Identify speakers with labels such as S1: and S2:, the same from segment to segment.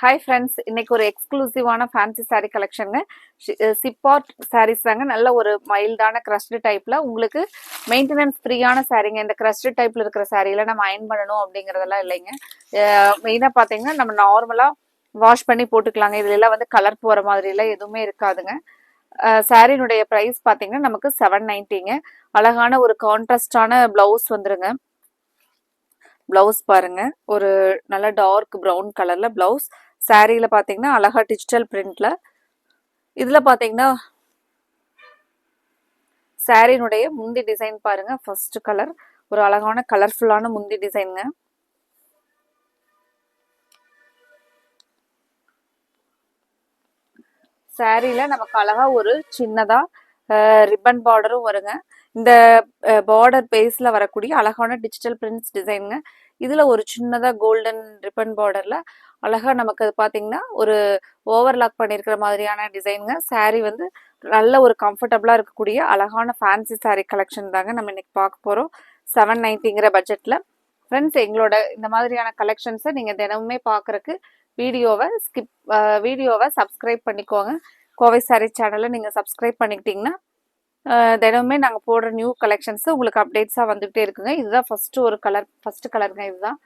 S1: Hi friends, இன்னைக்கு ஒரு எக்ஸ்க்ளூசிவான fancy sari கலெக்ஷனுங்க. சிப்பாட் saris தாங்க. நல்ல ஒரு மைல்டான க்ரஷ்டு டைப்பில் உங்களுக்கு மெயின்டெனன்ஸ் ஃப்ரீயான சாரீங்க. இந்த க்ரஷ்டு டைப்பில் இருக்கிற சாரியில் நம்ம அயன் பண்ணணும் அப்படிங்கிறதெல்லாம் இல்லைங்க. மெயினாக பார்த்தீங்கன்னா நம்ம நார்மலாக வாஷ் பண்ணி போட்டுக்கலாங்க. இதுல வந்து கலர் போகிற மாதிரிலாம் எதுவுமே இருக்காதுங்க. சாரினுடைய ப்ரைஸ் பார்த்தீங்கன்னா நமக்கு 790ங்க. அழகான ஒரு கான்ட்ராஸ்டான ப்ளவுஸ் வந்துருங்க. பிளவுஸ் பாருங்க, ஒரு நல்ல டார்க் ப்ரௌன் கலர்ல பிளவுஸ். சாரியில பாத்தீங்கன்னா அழகா டிஜிட்டல் பிரிண்ட்ல. இதுல பாத்தீங்கன்னா சாரினுடைய முந்தி டிசைன் பாருங்க. ஃபர்ஸ்ட் கலர் ஒரு அழகான கலர்ஃபுல்லான முந்தி டிசைனுங்க. சாரியில நமக்கு அழகா ஒரு சின்னதா ரிப்பன் பார்டரும் வருங்க. இந்த பார்டர் பேஸ்ல வரக்கூடிய அழகான டிஜிட்டல் பிரிண்ட்ஸ் டிசைனுங்க. இதுல ஒரு சின்னதா கோல்டன் ரிப்பன் பார்டர்ல அழகா நமக்கு அது பாத்தீங்கன்னா ஒரு ஓவர்லாக் பண்ணிருக்கிற மாதிரியான டிசைனுங்க. சாரி வந்து நல்ல ஒரு கம்ஃபர்டபுளா இருக்கக்கூடிய அழகான ஃபேன்சி சாரி கலெக்ஷன் தாங்க நம்ம இன்னைக்கு பார்க்க போறோம். 790ங்கிற பட்ஜெட்ல. ஃப்ரெண்ட்ஸ், எங்களோட இந்த மாதிரியான கலெக்ஷன்ஸை நீங்க தினமுமே பார்க்கறக்கு வீடியோவை சப்ஸ்கிரைப் பண்ணிக்கோங்க. கோவை சாரி சேனலை நீங்க சப்ஸ்கிரைப் பண்ணிக்கிட்டீங்கன்னா தினமுமே நாங்கள் போடுற நியூ கலெக்ஷன்ஸ் உங்களுக்கு அப்டேட்ஸாக வந்துகிட்டே இருக்குங்க. இதுதான் ஃபர்ஸ்ட் கலருங்க. இதுதான்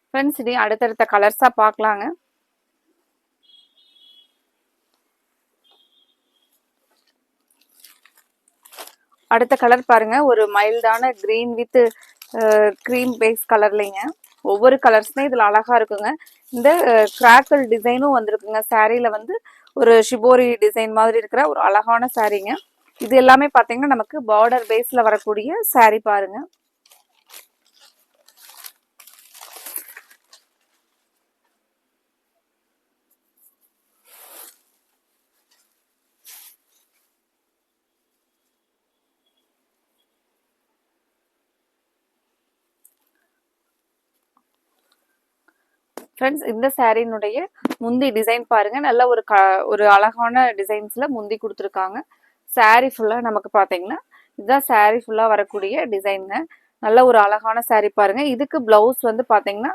S1: ஃப்ரெண்ட்ஸ். இனி அடுத்தடுத்த கலர்ஸாக பார்க்கலாங்க. அடுத்த கலர் பாருங்க, ஒரு மைல்டான கிரீன் வித் க்ரீம் பேஸ் கலர்லைங்க. ஒவ்வொரு கலர்ஸுமே இதில் அழகா இருக்குங்க. இந்த கிராக்கல் டிசைனும் வந்திருக்குங்க. சாரியில வந்து ஒரு ஷிபோரி டிசைன் மாதிரி இருக்கிற ஒரு அழகான சாரீங்க. இது எல்லாமே பார்த்தீங்கன்னா நமக்கு பார்டர் பேஸ்ல வரக்கூடிய சாரி பாருங்க. ஃப்ரெண்ட்ஸ், இந்த சாரினுடைய முந்தி டிசைன் பாருங்க. நல்ல ஒரு அழகான டிசைன்ஸ்ல முந்தி கொடுத்துருக்காங்க. சாரி ஃபுல்லா நமக்கு பாத்தீங்கன்னா இதுதான் சாரி ஃபுல்லா வரக்கூடிய டிசைனுங்க. நல்ல ஒரு அழகான சாரி பாருங்க. இதுக்கு பிளவுஸ் வந்து பாத்தீங்கன்னா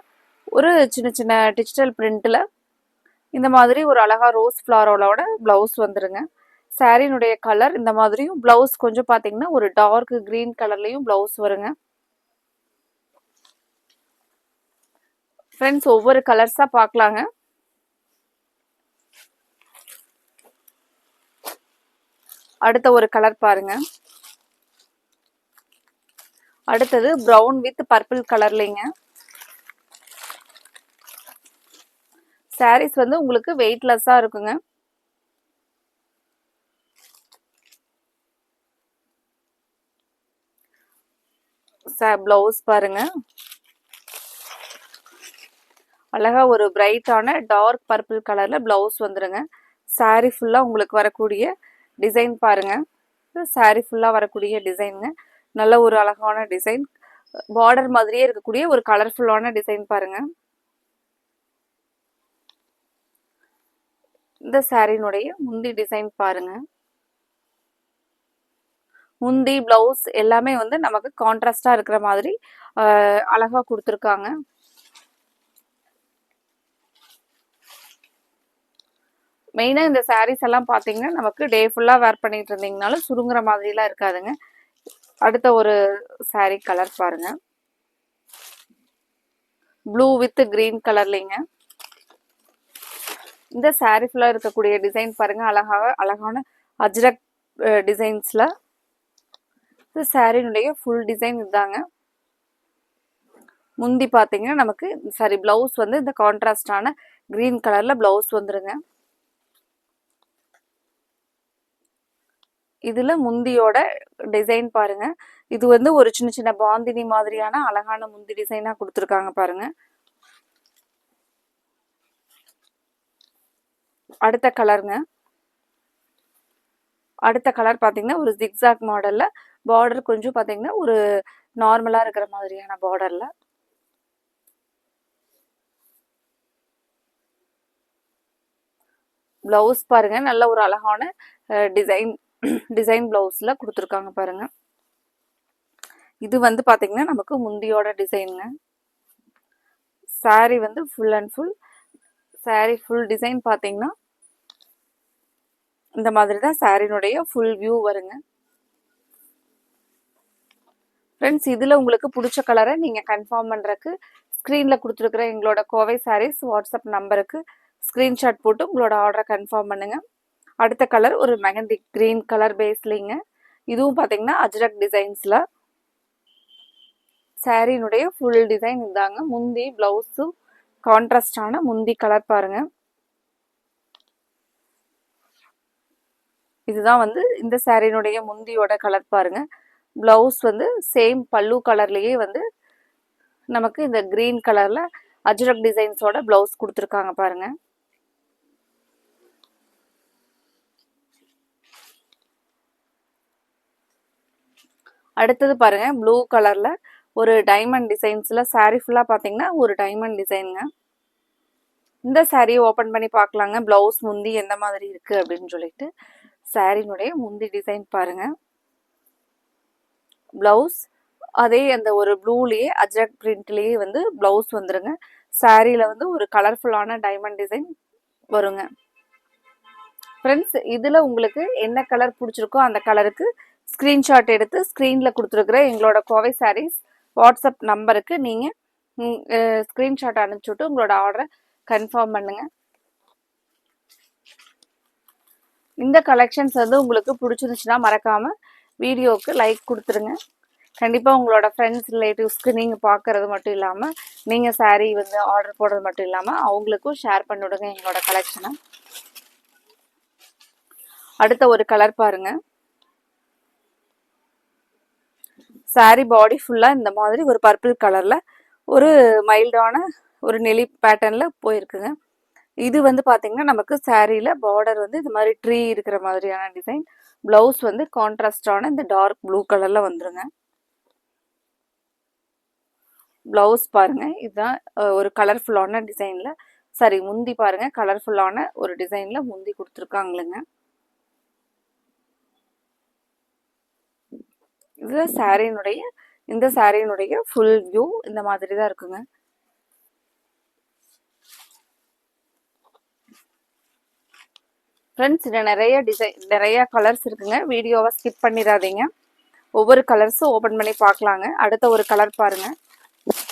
S1: ஒரு சின்ன சின்ன டிஜிட்டல் பிரிண்ட்ல இந்த மாதிரி ஒரு அழகா ரோஸ் ஃபிளாரோட பிளவுஸ் வந்துருங்க. சாரினுடைய கலர் இந்த மாதிரியும், பிளவுஸ் கொஞ்சம் பாத்தீங்கன்னா ஒரு டார்க் கிரீன் கலர்லயும் பிளவுஸ் வருங்க. ஃப்ரெண்ட்ஸ், ஒவ்வொரு கலர்ஸா பார்க்கலாங்க. அடுத்த ஒரு கலர் பாருங்க. அடுத்தது பிரவுன் வித் பர்பிள் கலர்லைங்க. சாரீஸ் வந்து உங்களுக்கு வெயிட்லெஸ்ஸா இருக்குங்க. பிளவுஸ் பாருங்க, அழகா ஒரு பிரைட்டான டார்க் பர்பிள் கலர்ல பிளவுஸ் வந்துருங்க. சாரி ஃபுல்லா உங்களுக்கு வரக்கூடிய டிசைன் பாருங்க. சாரி ஃபுல்லா வரக்கூடிய டிசைனுங்க. நல்ல ஒரு அழகான டிசைன், பார்டர் மாதிரியே இருக்கக்கூடிய ஒரு கலர்ஃபுல்லான டிசைன் பாருங்க. இந்த சாரினுடைய முந்தி டிசைன் பாருங்க. முந்தி பிளவுஸ் எல்லாமே வந்து நமக்கு கான்ட்ராஸ்டா இருக்கிற மாதிரி அழகா கொடுத்துருக்காங்க. மெயினாக இந்த சாரீஸ் எல்லாம் பார்த்தீங்கன்னா நமக்கு டே ஃபுல்லாக வேர் பண்ணிட்டு இருந்தீங்கனாலும் சுருங்குற மாதிரிலாம் இருக்காதுங்க. அடுத்த ஒரு சாரீ கலர் பாருங்க, ப்ளூ வித் கிரீன் கலர்லிங்க. இந்த சாரீ ஃபுல்லாக இருக்கக்கூடிய டிசைன் பாருங்க, அழகான அஜ்ரக் டிசைன்ஸ்ல. இந்த சாரினுடைய ஃபுல் டிசைன் இதுதாங்க. முந்தி பார்த்தீங்கன்னா நமக்கு பிளவுஸ் வந்து இந்த கான்ட்ராஸ்டான கிரீன் கலர்ல பிளவுஸ் வந்துருங்க. இதுல முந்தியோட டிசைன் பாருங்க. இது வந்து ஒரு சின்ன சின்ன பாந்தினி மாதிரியான அழகான முந்தி டிசைனா கொடுத்துருக்காங்க பாருங்க. அடுத்த கலருங்க. அடுத்த கலர் பாத்தீங்கன்னா ஒரு ஜிக்ஸாக் மாடல்ல, பார்டர் கொஞ்சம் பாத்தீங்கன்னா ஒரு நார்மலா இருக்கிற மாதிரியான பார்டர்ல. பிளவுஸ் பாருங்க, நல்ல ஒரு அழகான டிசைன் பிளவுஸ்ல கொடுத்துருக்காங்க பாருங்க. இது வந்து பாத்தீங்கன்னா நமக்கு முந்தியோட டிசைனுங்க. saree வந்து full and full saree full design பார்த்தீங்கன்னா இந்த மாதிரி தான் சாரினுடைய ஃபுல் வியூ வருங்க. ஃப்ரெண்ட்ஸ் இதில் உங்களுக்கு பிடிச்ச கலரை நீங்கள் கன்ஃபார்ம் பண்ணுறக்கு ஸ்க்ரீனில் கொடுத்துருக்குற எங்களோட கோவை சாரீஸ் வாட்ஸ்அப் நம்பருக்கு ஸ்க்ரீன்ஷாட் போட்டு உங்களோட ஆர்டரை கன்ஃபார்ம் பண்ணுங்கள். அடுத்த கலர் ஒரு மெகந்தி க்ரீன் கலர் பேஸ்லிங்க. இதுவும் பார்த்தீங்கன்னா அஜ்ரக் டிசைன்ஸில் சாரினுடைய ஃபுல் டிசைன் இதாங்க. முந்தி ப்ளவுஸும் கான்ட்ராஸ்டான முந்தி கலர் பாருங்கள். இதுதான் வந்து இந்த சாரினுடைய முந்தியோட கலர் பாருங்க. பிளவுஸ் வந்து சேம் பல்லு கலர்லயே வந்து நமக்கு இந்த கிரீன் கலர்ல அஜ்ரக் டிசைன்ஸோட பிளவுஸ் கொடுத்துருக்காங்க பாருங்க. அடுத்தது பாருங்க ப்ளூ கலர்ல ஒரு டைமண்ட் டிசைன்ஸ்ல சாரி ஃபுல்லா பாத்தீங்கன்னா ஒரு டைமண்ட் டிசைனுங்க. இந்த சாரியை ஓபன் பண்ணி பார்க்கலாங்க. பிளவுஸ் முந்தி எந்த மாதிரி இருக்கு அப்படின்னு சொல்லிட்டு சாரினுடைய முந்தி டிசைன் பாருங்க. பிளவுஸ் அதே அந்த ஒரு ப்ளூலயே அஜ்ரக் பிரிண்ட்லயே வந்து பிளவுஸ் வந்துருங்க. சாரியில வந்து ஒரு கலர்ஃபுல்லான டைமண்ட் டிசைன் வருங்க. ஃப்ரெண்ட்ஸ் இதுல உங்களுக்கு என்ன கலர் பிடிச்சிருக்கோ அந்த கலருக்கு ஸ்கிரீன்ஷாட் எடுத்து ஸ்கிரீன்ல கொடுத்துருக்குற எங்களோட கோவை சாரீஸ் வாட்ஸ்அப் நம்பருக்கு நீங்க ஸ்கிரீன்ஷாட் அனுப்பிச்சுட்டு உங்களோட ஆர்டரை கன்ஃபார்ம் பண்ணுங்க. இந்த கலெக்ஷன்ஸ் வந்து உங்களுக்கு பிடிச்சிருந்துச்சுன்னா மறக்காம வீடியோவுக்கு லைக் கொடுத்துருங்க. கண்டிப்பாக உங்களோட ஃப்ரெண்ட்ஸ் ரிலேட்டிவ்ஸ்க்கு நீங்கள் பார்க்கறது மட்டும் இல்லாமல் நீங்கள் சாரீ வந்து ஆர்டர் போடுறது மட்டும் இல்லாமல் அவங்களுக்கும் ஷேர் பண்ணிவிடுங்க எங்களோட கலெக்ஷனை. அடுத்த ஒரு கலர் பாருங்க. சாரீ பாடி ஃபுல்லாக இந்த மாதிரி ஒரு பர்பிள் கலரில் ஒரு மைல்டான ஒரு நெளி பேட்டர்னில் போயிருக்குங்க. இது வந்து பார்த்தீங்கன்னா நமக்கு சாரியில் பார்டர் வந்து இந்த மாதிரி ட்ரீ இருக்கிற மாதிரியான டிசைன். பிளவுஸ் வந்து கான்ட்ராஸ்டான இந்த டார்க் ப்ளூ கலரில் வந்துருங்க. பிளவுஸ் பாருங்க இதுதான் ஒரு கலர்ஃபுல்லான டிசைன்ல சாரி முந்தி பாருங்க கலர்ஃபுல்லான ஒரு டிசைன்ல முந்தி கொடுத்துருக்காங்களுங்க. இது சாரியினுடைய இந்த சாரியினுடைய ஃபுல் வியூ இந்த மாதிரி தான் இருக்குங்க. ஃப்ரெண்ட்ஸ் இதில் நிறைய டிசைன் நிறைய கலர்ஸ் இருக்குங்க. வீடியோவை ஸ்கிப் பண்ணிடாதீங்க. ஒவ்வொரு கலர்ஸும் ஓப்பன் பண்ணி பார்க்கலாங்க. அடுத்த ஒரு கலர் பாருங்க.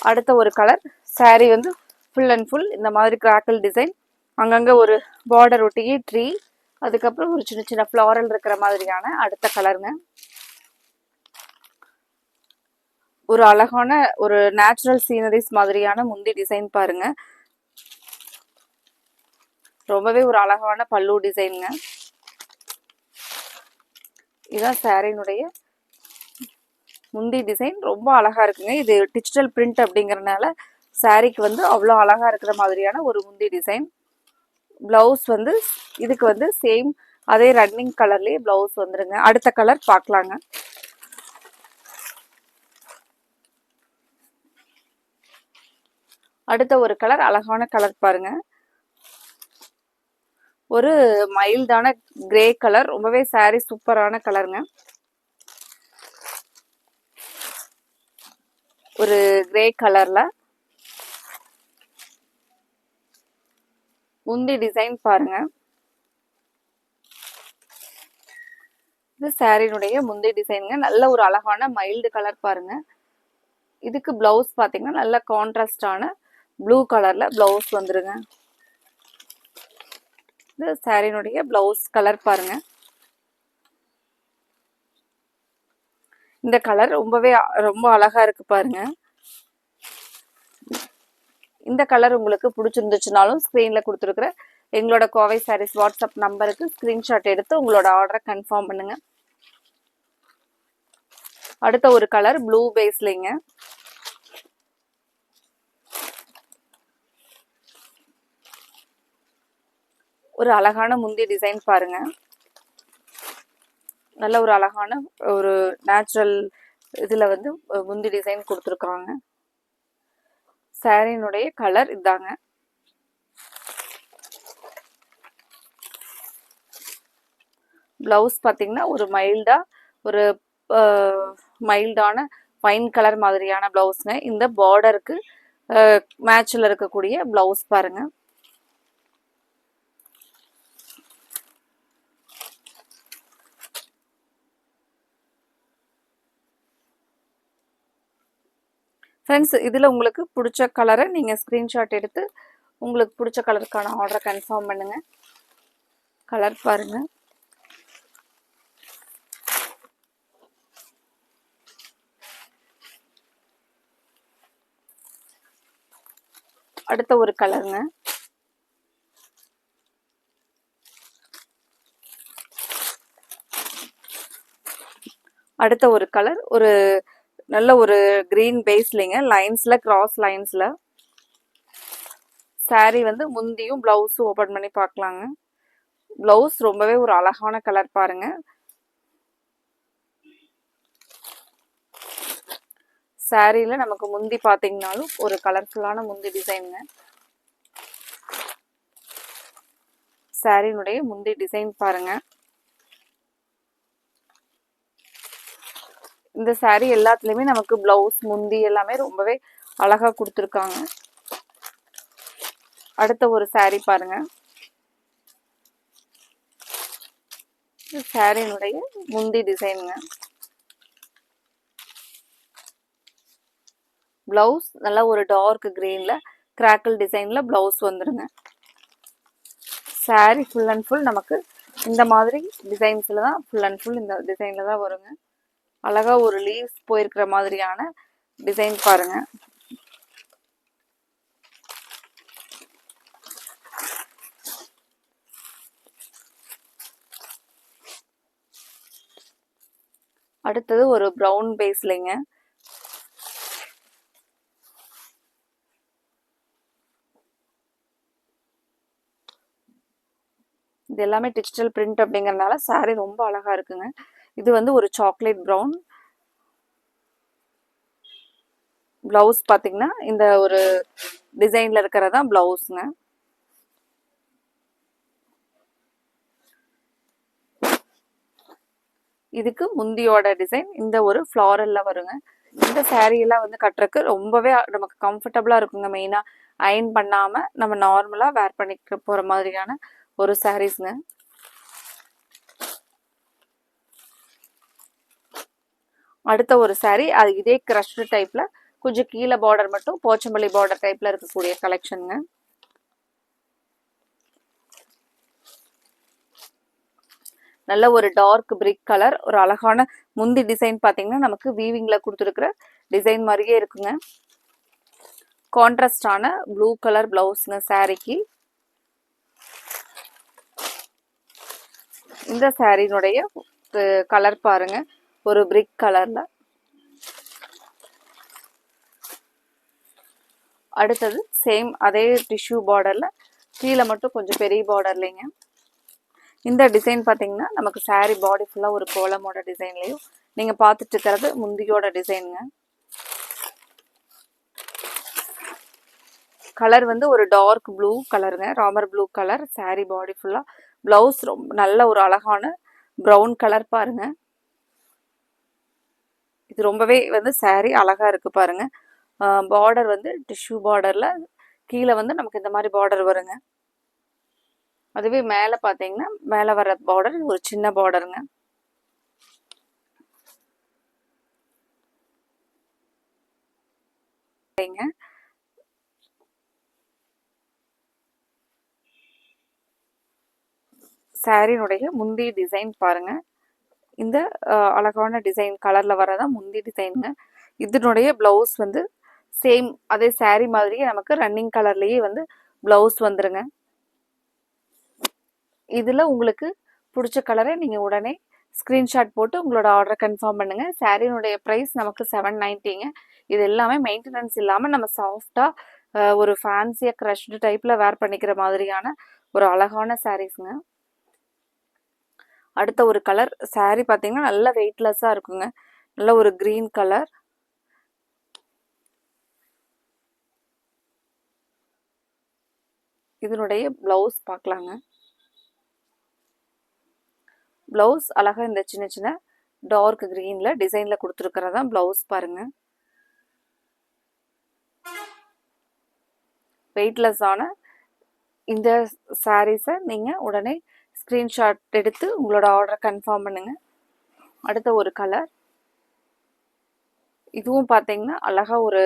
S1: அடுத்த ஒரு கலர் சாரீ வந்து ஃபுல் அண்ட் ஃபுல் இந்த மாதிரி கிராக்கிள் டிசைன், அங்கங்கே ஒரு பார்டர் ஒட்டியே ட்ரீ, அதுக்கப்புறம் ஒரு சின்ன சின்ன ஃப்ளாரல் இருக்கிற மாதிரியான அடுத்த கலருங்க. ஒரு அழகான ஒரு நேச்சுரல் சீனரிஸ் மாதிரியான முந்தி டிசைன் பாருங்க. ரொம்பவே ஒரு அழகான பல்லு டிசைனுங்க. இதுதான் சாரியினுடைய முந்தி டிசைன். ரொம்ப அழகா இருக்குங்க. இது டிஜிட்டல் பிரிண்ட் அப்படிங்கறதுனால சாரிக்கு வந்து அவ்வளோ அழகா இருக்கிற மாதிரியான ஒரு முந்தி டிசைன். பிளவுஸ் வந்து இதுக்கு வந்து சேம் அதே ரன்னிங் கலர்லயே பிளவுஸ் வந்துருங்க. அடுத்த கலர் பார்க்கலாங்க. அடுத்த ஒரு கலர் அழகான கலர் பாருங்க. ஒரு மைல்டான கிரே கலர், ரொம்பவே சாரி சூப்பரான கலருங்க. ஒரு கிரே கலர்ல முந்தி டிசைன் பாருங்க. இது சாரியினுடைய முந்தி டிசைனுங்க. நல்ல ஒரு அழகான மைல்டு கலர் பாருங்க. இதுக்கு பிளவுஸ் பாத்தீங்கன்னா நல்ல கான்ட்ராஸ்டான ப்ளூ கலர்ல பிளவுஸ் வந்துருங்க. இது சாரியினுடைய பிளவுஸ் கலர் பாருங்க. இந்த கலர் ரொம்ப அழகா இருக்கு பாருங்க. இந்த கலர் உங்களுக்கு பிடிச்சிருந்துச்சுனாலும் ஸ்கிரீன்ல கொடுத்துருக்குற எங்களோட கோவை சாரீஸ் வாட்ஸ்அப் நம்பருக்கு ஸ்கிரீன்ஷாட் எடுத்து உங்களோட ஆர்டரை கன்ஃபார்ம் பண்ணுங்க. அடுத்த ஒரு கலர் ப்ளூ பேஸ்லிங்க. ஒரு அழகான முந்தி டிசைன் பாருங்க. நல்ல ஒரு அழகான ஒரு நேச்சுரல் இதுல வந்து முந்தி டிசைன் கொடுத்துருக்காங்க. சாரியினுடைய கலர் இதாங்க. பிளவுஸ் பாத்தீங்கன்னா ஒரு மைல்டான வைன் கலர் மாதிரியான பிளவுஸ்ங்க. இந்த பார்டருக்கு மேட்ச்ல இருக்கக்கூடிய பிளவுஸ் பாருங்க. ஃப்ரெண்ட்ஸ், இதில் உங்களுக்கு பிடிச்ச கலரை நீங்கள் ஸ்க்ரீன்ஷாட் எடுத்து உங்களுக்கு பிடிச்ச கலருக்கான ஆர்டரை கன்ஃபார்ம் பண்ணுங்க. கலர் பாருங்க. அடுத்த ஒரு கலருங்க. அடுத்த ஒரு கலர் ஒரு நல்ல ஒரு கிரீன் பேஸ்லிங்க, லைன்ஸ்ல கிராஸ் லைன்ஸ்ல. சாரி வந்து முந்தியும் பிளவுஸும் ஓபன் பண்ணி பார்க்கலாங்க. பிளவுஸ் ரொம்பவே ஒரு அழகான கலர் பாருங்க. சாரியில நமக்கு முந்தி பாத்தீங்கன்னாலும் ஒரு கலர்ஃபுல்லான முந்தி டிசைனுங்க. சாரியினுடைய முந்தி டிசைன் பாருங்க. இந்த சாரி எல்லாத்துலயுமே நமக்கு பிளவுஸ் முந்தி எல்லாமே ரொம்பவே அழகா கொடுத்துருக்காங்க. அடுத்த ஒரு சாரி பாருங்க. சாரியினுடைய முந்தி டிசைனுங்க. பிளவுஸ் நல்லா ஒரு டார்க் கிரீன்ல கிராக்கிள் டிசைன்ல பிளவுஸ் வந்துருங்க. சாரி ஃபுல் அண்ட் ஃபுல் நமக்கு இந்த மாதிரி டிசைன்ஸ்ல தான் ஃபுல் அண்ட் ஃபுல் இந்த டிசைன்ல தான் வருங்க. அழகா ஒரு லீவ்ஸ் போயிருக்கிற மாதிரியான டிசைன் பாருங்க. அடுத்தது ஒரு பிரவுன் பேஸ்லிங்க. இது எல்லாமே டிஜிட்டல் பிரிண்ட் அப்படிங்கறதுனால சாரி ரொம்ப அழகா இருக்குங்க. இது வந்து ஒரு சாக்லேட் பிரவுன். பிளவுஸ் பாத்தீங்கன்னா இந்த ஒரு டிசைன்ல இருக்கிறதா பிளவுஸ்ங்க. இதுக்கு முந்தியோட டிசைன் இந்த ஒரு ஃப்ளாரல்ல வருங்க. இந்த சாரீ எல்லாம் வந்து கட்டுறதுக்கு ரொம்பவே நமக்கு கம்ஃபர்டபுளா இருக்குங்க. மெயினா அயன் பண்ணாம நம்ம நார்மலா வேர் பண்ணிக்க போற மாதிரியான ஒரு சாரீஸ்ங்க. அடுத்த ஒரு சாரீ அது இதே கிரஷ்டு டைப்ல கொஞ்சம் கீழே பார்டர் மட்டும் போச்சம்பள்ளி பார்டர் டைப்ல இருக்கக்கூடிய கலெக்ஷனுங்க. நல்ல ஒரு டார்க் பிரிக் கலர், ஒரு அழகான முந்தி டிசைன் பாத்தீங்கன்னா நமக்கு வீவிங்ல கொடுத்துருக்கிற டிசைன் மாதிரியே இருக்குங்க. கான்ட்ராஸ்டான ப்ளூ கலர் பிளவுஸ்ங்க சாரிக்கு. இந்த சாரியினுடைய கலர் பாருங்க, ஒரு பிரிக் கலர்ல. அடுத்தது சேம் அதே டிஷ்யூ பார்டர்ல கீழே மட்டும் கொஞ்சம் பெரிய பார்டர்லைங்க. இந்த டிசைன் பாத்தீங்கன்னா நமக்கு சாரி பாடி ஃபுல்லா ஒரு கோலமோட டிசைன்லயும் நீங்க பாத்துட்டு இருக்கிறது முந்தியோட டிசைனுங்க. கலர் வந்து ஒரு டார்க் ப்ளூ கலருங்க, ராமர் ப்ளூ கலர். சாரி பாடி ஃபுல்லா. பிளவுஸ் ரொம்ப நல்ல ஒரு அழகான பிரவுன் கலர் பாருங்க. இது ரொம்பவே வந்து சாரி அழகா இருக்கு பாருங்க. பார்டர் வந்து டிஷ்யூ பார்டர்ல கீழே வந்து நமக்கு இந்த மாதிரி பார்டர் வருங்க. அதுவே மேல பாத்தீங்கன்னா மேல வர பார்டர் ஒரு சின்ன பார்டருங்க. சாரினுடைய முந்தி டிசைன் பாருங்க. இந்த அழகான டிசைன் கலர்ல வரதான் முந்தி டிசைனுங்க. இதனுடைய பிளவுஸ் வந்து சேம் அதே சாரி மாதிரியே நமக்கு ரன்னிங் கலர்லயே வந்து பிளவுஸ் வந்துருங்க. இதுல உங்களுக்கு பிடிச்ச கலரை நீங்க உடனே ஸ்கிரீன்ஷாட் போட்டு உங்களோட ஆர்டரை கன்ஃபார்ம் பண்ணுங்க. சாரியினுடைய ப்ரைஸ் நமக்கு 790ங்க. இது எல்லாமே மெயின்டெனன்ஸ் இல்லாம நம்ம சாஃப்டா ஒரு ஃபேன்சியா க்ரஷ்டு டைப்ல வேர் பண்ணிக்கிற மாதிரியான ஒரு அழகான சாரீஸ்ங்க. அடுத்த ஒரு கலர் சாரி பாத்தீங்கன்னா நல்ல வெயிட்லெஸ்ஸா இருக்குங்க. நல்ல ஒரு கிரீன் கலர். இதனுடைய பிளவுஸ் பார்க்கலாங்க. பிளவுஸ் அழகா இந்த சின்ன சின்ன டார்க் கிரீன்ல டிசைன்ல கொடுத்துருக்கிறதா பிளவுஸ் பாருங்க. வெயிட்லெஸ்ஸான இந்த சாரீஸை நீங்கள் உடனே ஸ்க்ரீன்ஷாட் எடுத்து உங்களோட ஆர்டரை கன்ஃபார்ம் பண்ணுங்கள். அடுத்த ஒரு கலர், இதுவும் பார்த்தீங்கன்னா அழகாக ஒரு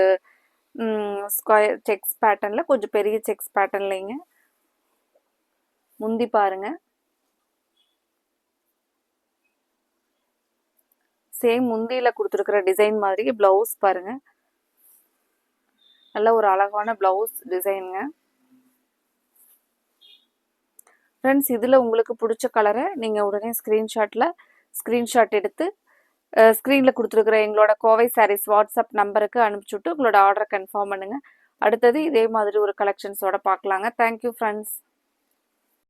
S1: ஸ்கொயர் செக்ஸ் பேட்டர்னில், கொஞ்சம் பெரிய செக்ஸ் பேட்டர்ன்லைங்க. முந்தி பாருங்க, சேம் முந்தியில் கொடுத்துருக்குற டிசைன் மாதிரி ப்ளவுஸ் பாருங்க, நல்ல ஒரு அழகான ப்ளவுஸ் டிசைனுங்க. ஃப்ரெண்ட்ஸ், இதில் உங்களுக்கு பிடிச்ச கலரை நீங்கள் உடனே ஸ்க்ரீன்ஷாட் எடுத்து ஸ்க்ரீனில் கொடுத்துருக்குற எங்களோட கோவை சாரீஸ் வாட்ஸ்அப் நம்பருக்கு அனுப்பிச்சுட்டு உங்களோட ஆர்டரை கன்ஃபார்ம் பண்ணுங்கள். அடுத்தது இதே மாதிரி ஒரு கலெக்ஷன்ஸோட பார்க்கலாங்க. Thank you friends.